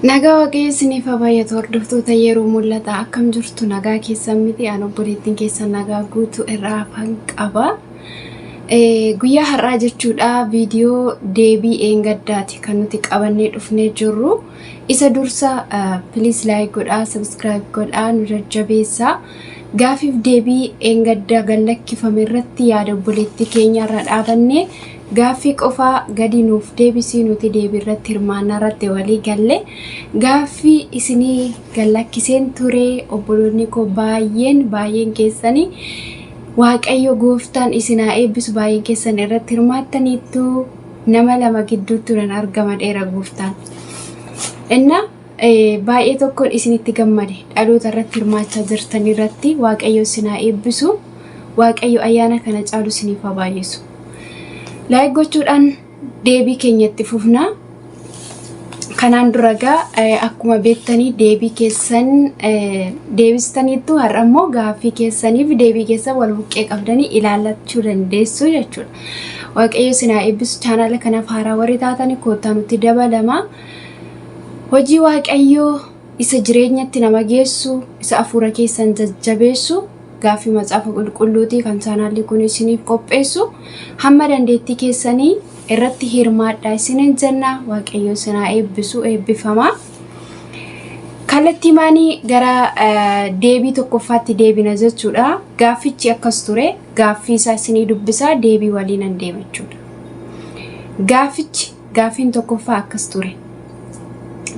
Nagaa waaqayyo isiniif haa baay'atu hordoftoota yeroo mul'ata akkam jirtu nagaa keessan miti aan obboleettiin keessan nagaa guutuu irraa hafan qaba. Guyyaa har'aa jechuudha viidiyoo deebii eengaddaati kan nuti qabannee dhufnee jirru. Isa dursa please like godhaa subscribe godhaa nu jajjabeessaa. Gaafiif deebii eengaddaa gallakkifame irratti yaada obboleettii keenya irra dhaabannee Gaaffii qofaa gadi nuuf deebisii nuti deebii irratti hirmaannaa irratti walii galle gaaffii isinii gallakkiseen ture obboloonni koo baay'een keessanii waaqayyo gooftaan isinaa eebbisu baay'een keessan irratti hirmaattaniittu nama lama gidduu turan argama dheera gooftaan. Inna baay'ee tokkoon isinitti gammade dhaloota irratti hirmaachaa jirtan irratti waaqayyo isinaa eebbisu waaqayyo ayyaana kana caalu isiniif haa baay'isu. Like gochuudhaan deebii keenyatti fufnaa. Kanaan duragaa akkuma beektanii deebii keessan deebistaniittu har'a immoo gaaffii keessaniif deebii keessan wal buqqee qabdanii ilaallachuu dandeessu jechuudha. Waaqayyo isinaa eebbisu chaanaala kanaaf haaraa warri taatanii koottaa nutti dabalama. Hojii waaqayyoo isa jireenyatti nama geessu, isa hafuura keessan jajjabeessu gaaffii macaafa qulqulluutii kan chaanaalli kun isiniif qopheessu hamma dandeettii keessanii irratti hirmaadhaa isiniin jenna. Waaqayyo isinaa eebbisu eebbifama. Kallattii maanii gara deebii tokkoffaatti deebina jechuudha. Gaaffichi akkas ture. Gaaffii isaa isinii dubbisaa deebii waliin an deema jechuudha. Gaaffiin tokkoffaa akkas ture.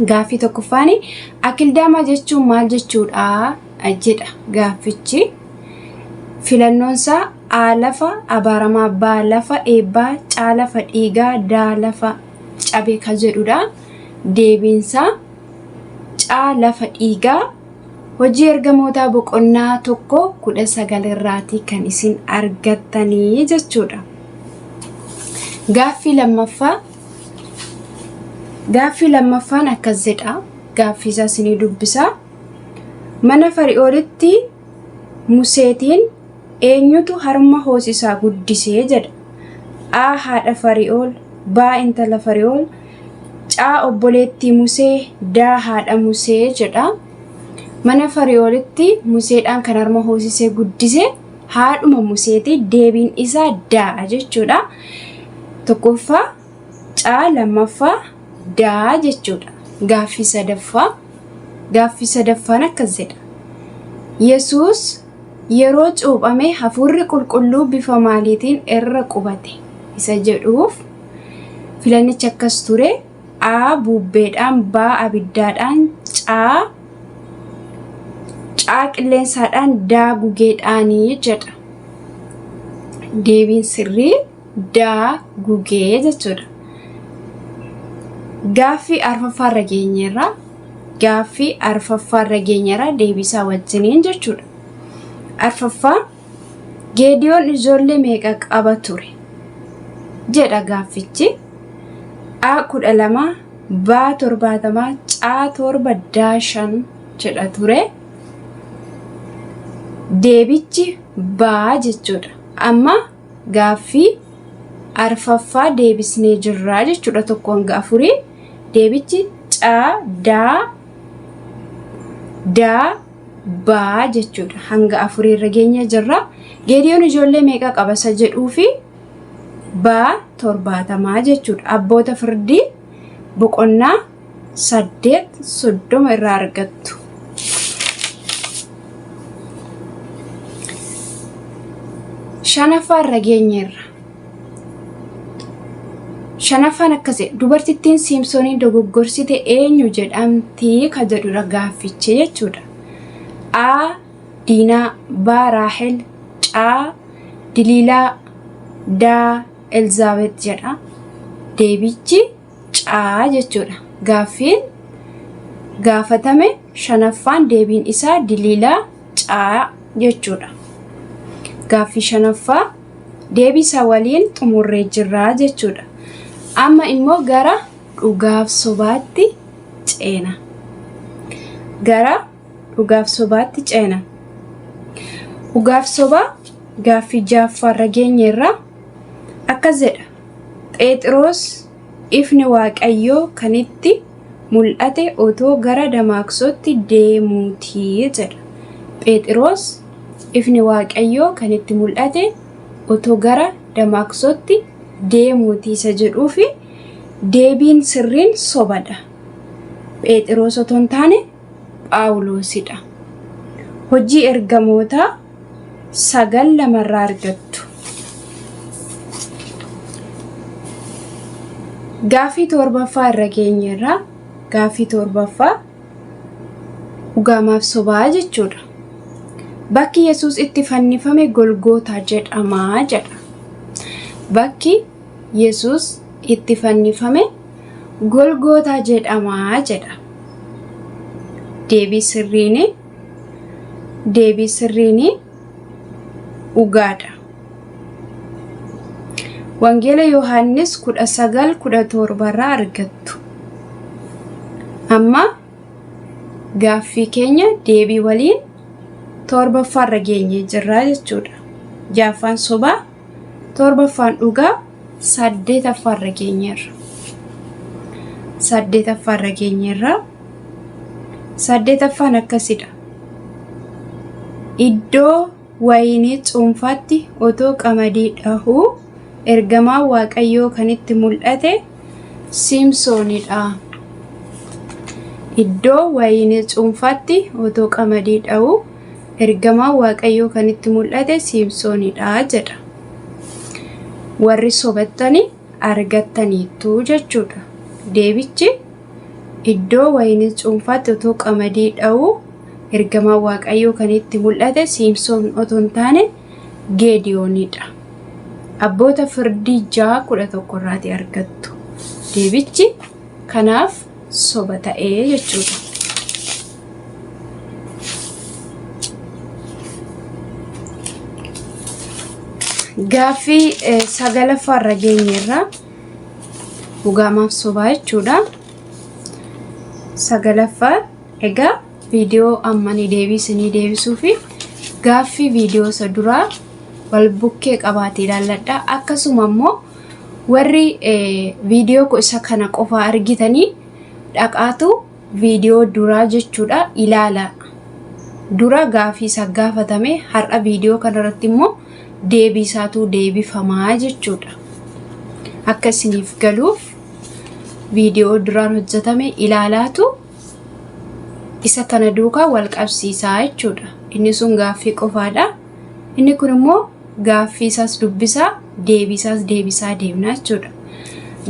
Gaaffii tokkoffaani akildaama jechuun maal jechuudha jedha gaaffichi. Filannoonsaa A lafa abaaramaa B lafa eebbaa C lafa dhiigaa D lafa cabee kan jedhudha. Deebiinsaa C lafa dhiigaa. Hojii ergamootaa boqonnaa 1:19 irraati kan isin argattanii jechuudha. Gaaffii lammaffaan akkas jedha. Gaaffii isaa isinii dubbisaa. Mana Fari'oonitti Museetiin eenyutu harma hoosisaa guddisee jedha. A haadha Fari'oon, B intala Fari'oon, C obboleettii Musee, D haadha Musee jedha. Mana Fari'oonitti Museedhaan kan harma hoosisee guddise haadhuma Museeti. Deebiin isaa D jechuudha. Tokkoffaa C lammaffaa D jechuudha. Gaaffii sadaffaan akkas jedha. Yesuus yeroo cuuphame hafuurri qulqulluu bifa maaliitiin irra qubate isa jedhuuf filannichi akkas ture. A buubbeedhaan, B abiddaadhaan, C qilleensaadhaan, D gugeedhaanii jedha. Deebiin sirrii D gugee jechuudha. Gaaffii arfaffaarra geenyerra deebisaa wajjiniin jechuudha. Arfaffaa Geediyoon ijoollee meeqa qaba ture jedha gaaffichi. A 12, B 70, C 7, D 5 jedha ture. Deebichi B jechuudha. Amma gaaffii arfaffaa deebisnee jirra jechuudha. 1-4 deebichi C D B jechuudha. Hanga 4 irra geenya jirra. Geediyoon ijoollee meeqa qaba isa jedhuufi B 70 jechuudha. Abboota firdii boqonnaa 8:30 irraa argattu. Shanaffaarra geenyerra. Shanaffaan akkasii dubartittiin Siimsoonii dogoggorsite eenyu jedhamti ka jedhudha gaaffichi jechuudha. A Diinaa, B Raahel, C Diliilaa, D Elzaabet jedha. Deebichi C jechuudha. Gaaffiin gaafatame shanaffaan deebiin isaa Diliilaa C jechuudha. Gaaffii shanaffaa deebii isaa waliin xumurree jirra jechuudha. Amma immoo gara dhugaaf sobaatti ceena. Dhugaaf sobaa gaaffii ja'affaarra geenyerra akkas jedha. Phexros ifni waaqayyoo kanitti mul'ate otoo gara Damaaqsootti deemuutii jedha. Phexros ifni Waaqayyoo kan itti mul'ate otoo gara Damaaqsootti deemuutii isa jedhuu fi deebiin sirriin sobadha. Phexros otoo hin taane Phaawulosidha. Hojii ergamootaa 9 irraa argattu. Gaaffii 7ffaa irra geenyerra. Gaaffii 7ffaa dhugaamaaf sobaa jechuudha. Bakki Yesuus itti fannifame Golgootaa jedhamaa jedha. Bakki Yesuus itti fannifame Golgootaa jedhamaa jedha. Deebii sirriin dhugaadha. Wangeela Yohaannis 19:17 irraa argattu. Amma gaaffii keenya deebii waliin 7ffaa irra geenyee jirra jechuudha. 6ffaan sobaa, 7ffaan dhugaa, 8ffaa irra geenyeerra. 8ffaa irra geenyeerra. 8ffaan akkasidha. Iddoo wayinii cuunfaatti otoo qamadii dhahuu ergamaa Waaqayyoo kan itti mul'ate Simsoonidha. Iddoo wayinii cuunfaatti otoo qamadii dhahuu ergamaa Waaqayyoo kan itti mul'ate Simsoonidha jedha. Warri sobattanii argattaniittu jechuudha. Deebichi iddoo wayinii cuunfaatti otoo qamadii dhahuu ergamaa Waaqayyoo kan itti mul'ate Simsoon otoo hin taane Geediyoonidha. Abboota Firdii 6:11 irraati argattu. Deebichi kanaaf soba ta'ee jechuudha. Gaaffii 9ffaa irra geenyerra. Dhugaamaaf sobaa jechuudha. 9ffaa egaa viidiyoo ammani deebisuu fi gaaffii viidiyoo isa duraa wal bukkee qabaatee ilaalladha. Akkasuma immoo warri viidiyoo isa kana qofa argitanii dhaqaatu viidiyoo duraa jechuudha ilaala. Dura gaaffii isa gaafatame har'a viidiyoo kanarratti immoo deebisaatu deebifamaa jechuudha. Akka isiniif galuuf viidiyoo duraan hojjetame ilaalaatu isa kana duukaa wal qabsiisaa jechuudha. Inni sun gaaffii qofaadha. Inni kun immoo gaaffii isaas dubbisaa, deebisaas deebisaa deemna jechuudha.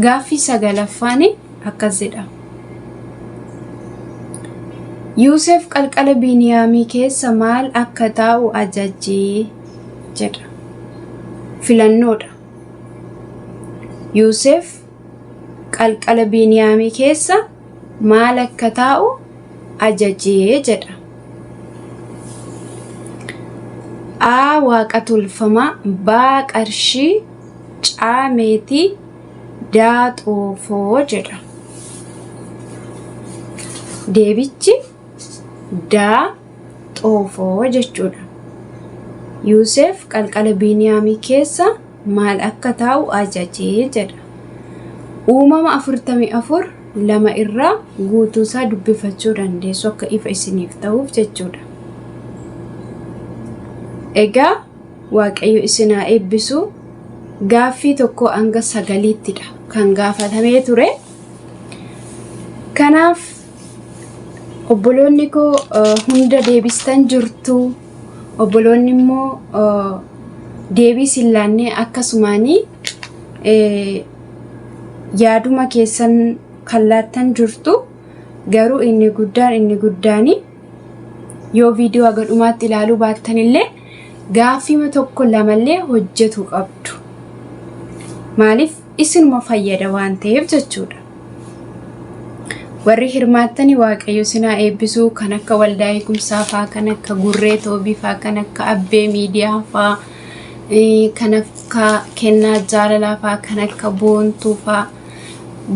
Gaaffii 9ffaan akkas jedha. Yoosef qalqala Biniyaamii keessa maal akka taa'u ajajee jedha. Filannoodha. Yoosef qalqala Biniyaamii keessa maal akka taa'u ajajee jedha. A. Waaqa tolfamaa. B. Qarshii. C. Meetii. D. Xoofoo jedha. Deebichi D. Xoofoo jechuudha. Yoosef qalqala Biniyaamii keessa maal akka taa'u ajajee jedha. Uumama 44:2 irraa guutuusaa dubbifachuu dandeessu akka ifa isiniif ta'uuf jechuudha. Egaa Waaqayyo isin haa eebbisu. Gaaffii tokko hanga 9ttidha kan gaafatamee ture. Kanaaf obboloonni koo hunda deebistan jirtu. Obboloonni immoo deebii hin laannee akkasumaanii yaaduma keessan kan laattan jirtu. Garuu inni guddaani yoo viidiyoo aga dhumaatti ilaaluu baattan illee gaaffii tokko lamallee hojjetu qabdu. Maaliif isinuma fayyada waan ta'eef jechuudha. Warri hirmaattanii Waaqayyo isin haa eebbisu. Kan akka waldaa eegumsaa fa'aa, kan akka Gurree Toobii fa'aa, kan akka Abbee Miidiyaa fa'aa, kan akka Kennaa Jaalalaa fa'aa, kan akka Boontuu fa'aa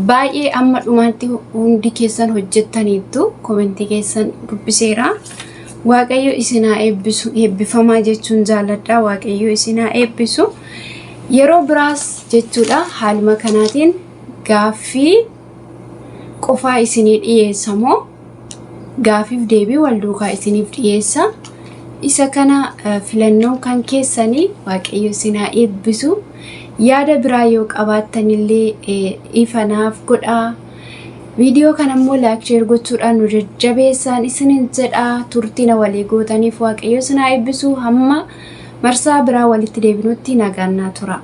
baay'ee amma dhumaatti hundi keessan hojjettaniittu komentii keessan dubbiseera. Waaqayyo isin haa eebbisu. Eebbifamaa jechuun jaalladha. Waaqayyo isin haa eebbisu. Yeroo biraas jechuudha haaluma kanaatiin gaaffii qofaa isinii dhiyeessa moo gaafiif deebii wal duukaa isiniif dhiyeessa? Isa kana filannoo kan keessanii Waaqayyo isin haa eebbisu. Yaada biraa yoo qabaattanillee ifanaaf godhaa. Video kana immoo like share gochuudhaan nu jajjabeessaa isiniin jedha. Turtiin walii gootaniif Waaqayyo isin haa eebbisu. Hamma marsaa biraa walitti deebinutti nagaan tura.